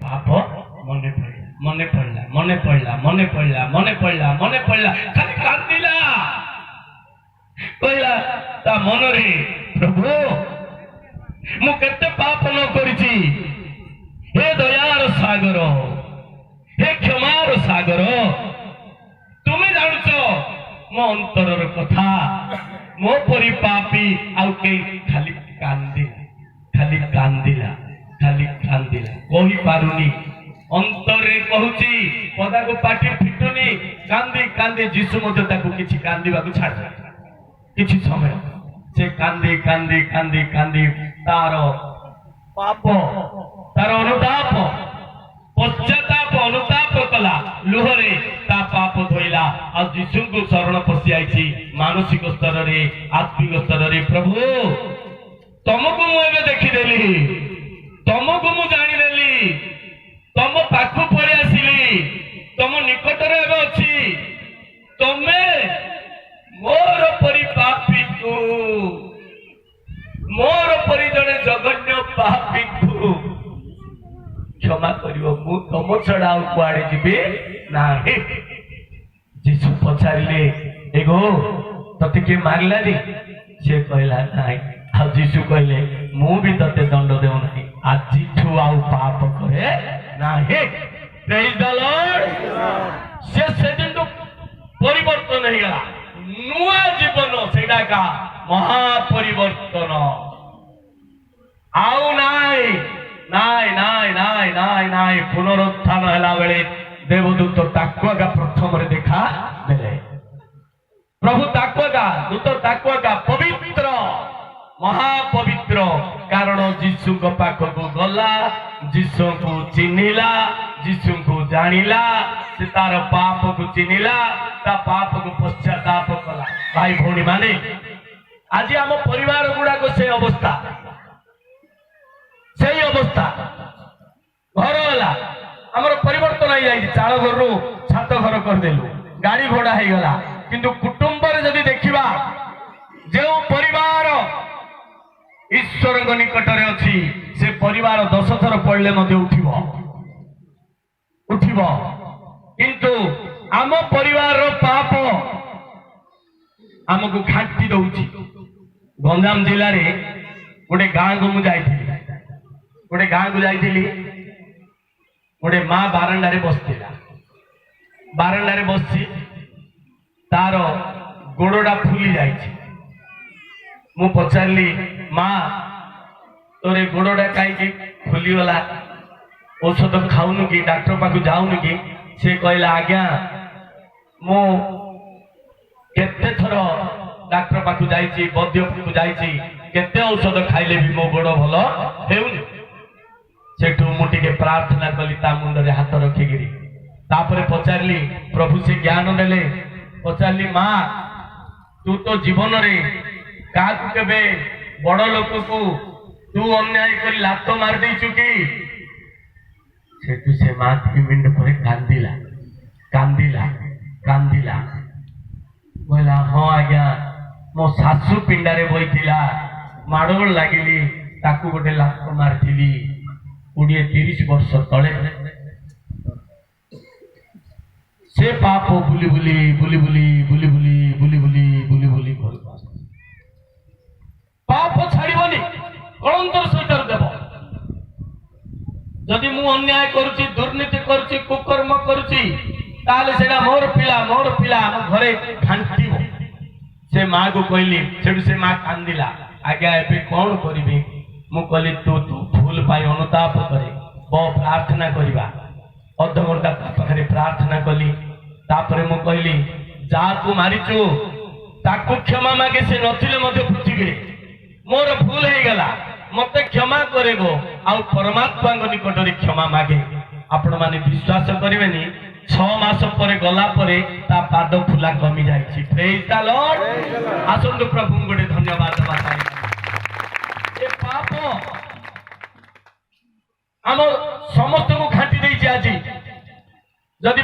पाप मने पड़ला मने पड़ला मने पड़ला मने पड़ला मने पड़ला खाली कांदिला कहला ता मन रे प्रभु मु केते पाप न करिछि हे दयार सागर हे क्षमार सागर तुम जानुच मो अंतरर कथा मो परि पापी आउ के खाली कांदिला कही पारुनी अंतरे कहूची पदा को पाटी फिटुनी कांदी कांदी जीसु मध्य ताकू किछि कांदिबाकू छाड़ किछि समय से कांदी कांदी कांदी कांदी तार पाप तार अनुताप पश्चाताप अनुताप कला लुहरे ता पाप धोइला आ जीसु को शरण पसि आइछि मानसिक स्तर रे आत्मिक स्तर रे प्रभु तुमको मु एबे देखिदेली तुमको मु जानिदेली तुम पाखु पड़े आसिली तुम निकट रे एबे अछि तमे मोर परि पापी को मोर परि जने जगन्य पापी को क्षमा करियो मु तुम छड़ा कुआड़े जिबे नाही जीसु पचारिले एगो तते के मारला रे से कहला नाही आ जीसु कहले मु भी तते दंड देउ नाही आज ठु आउ पाप करे नाही प्रेज द लॉर्ड से दिन तो परिवर्तन हो गला नुआ जीवन सेटा का महापरिवर्तन आउ नाई नाई नाई नाई नाई नाई पुनरुत्थान हला बेले देवदूत ताकुआ प्रथम रे देखा देले प्रभु ताकुआ दूत ताकुआ पवित्र महापवित्र कारण जीसु को पाखक गला जीसु को चिन्हिला जीसु को जानिला से तार पाप को चिन्हिला ता पाप को पश्चाताप कला भाई भौणी माने आज आम परिवार गुड़ा को से अवस्था घर होला हमर परिवर्तन हो जाई चाल घर रो छात घर कर देलु गाड़ी घोड़ा हो गला किंतु कुटुंब रे जदी देखिबा जे परिवार ईश्वर निकट रे अछि से परिवार 10 थर पड़ले मध्य उठिबो किंतु आम परिवार रो पाप आमको घाटी दउछि गंजाम जिल्ला रे गोटे गाँ को मुझे जाइली गोटे माँ बारंडारे बसची तार गोड़टा फुली जाइछि मु पचारली माँ तोरे गोड़टा कहीं फुलीगला औषध खाऊनु कि डॉक्टर पाक जाऊनु कि से कहला आज्ञा मु केते थर डॉक्टर पाक जाइछि वैद्य पाक जाइछि केते औषध खाइले भी मो गोड़ भल हेउनी सेठू मुटिके प्रार्थना कली ता मुंडरे हाथ रखिगिरी तापरे पचारली प्रभु से ज्ञान देले पचारली माँ तू तो जीवन रे काकू केबे बड़ लोक को तू अन्याय कर लात मार देचु कि सेठू से माँ 3 मिनट पर कांदिला कांदिला कांदिला बोला हाँ आज्ञा मो सासू पिंडारे बईथिला माड़गोल लागिली ताकू गोटे लात मारथिली 20-30 वर्ष तले से पाप बुली बुली बुली बुली बुली बुली बुली बुली बुली बुली घर पाप छाड़बनी कलंतर सहित देव जदि मु अन्याय करुची दुर्नीति करुची कुकर्म करुची ताले सेटा मोर पिला हम घरे घांटीबो से माँ को कहली सेठू से माँ कांदिला आज्ञा एबे कौन करिबे मु कहली तू भूल पाई अनुताप करे बहुत प्रार्थना करिबा अध घंटा पाखरे प्रार्थना कली तापरे मु कहली जा तू मारिचु ताकू क्षमा मागे से नथिले मध्य पृथ्वी रे मोर भूल हे गला मते क्षमा करेगो आ परमात्मा निकट रे क्षमा मागे आपण माने विश्वास करिवेनी 6 मास पर गला परे ता पाद फुला कमी जाइछि प्रेज द लॉर्ड आसंतु प्रभु गोटे धन्यवाद बाताई ए पाप आम समस्त को घाटी देछि आज जदि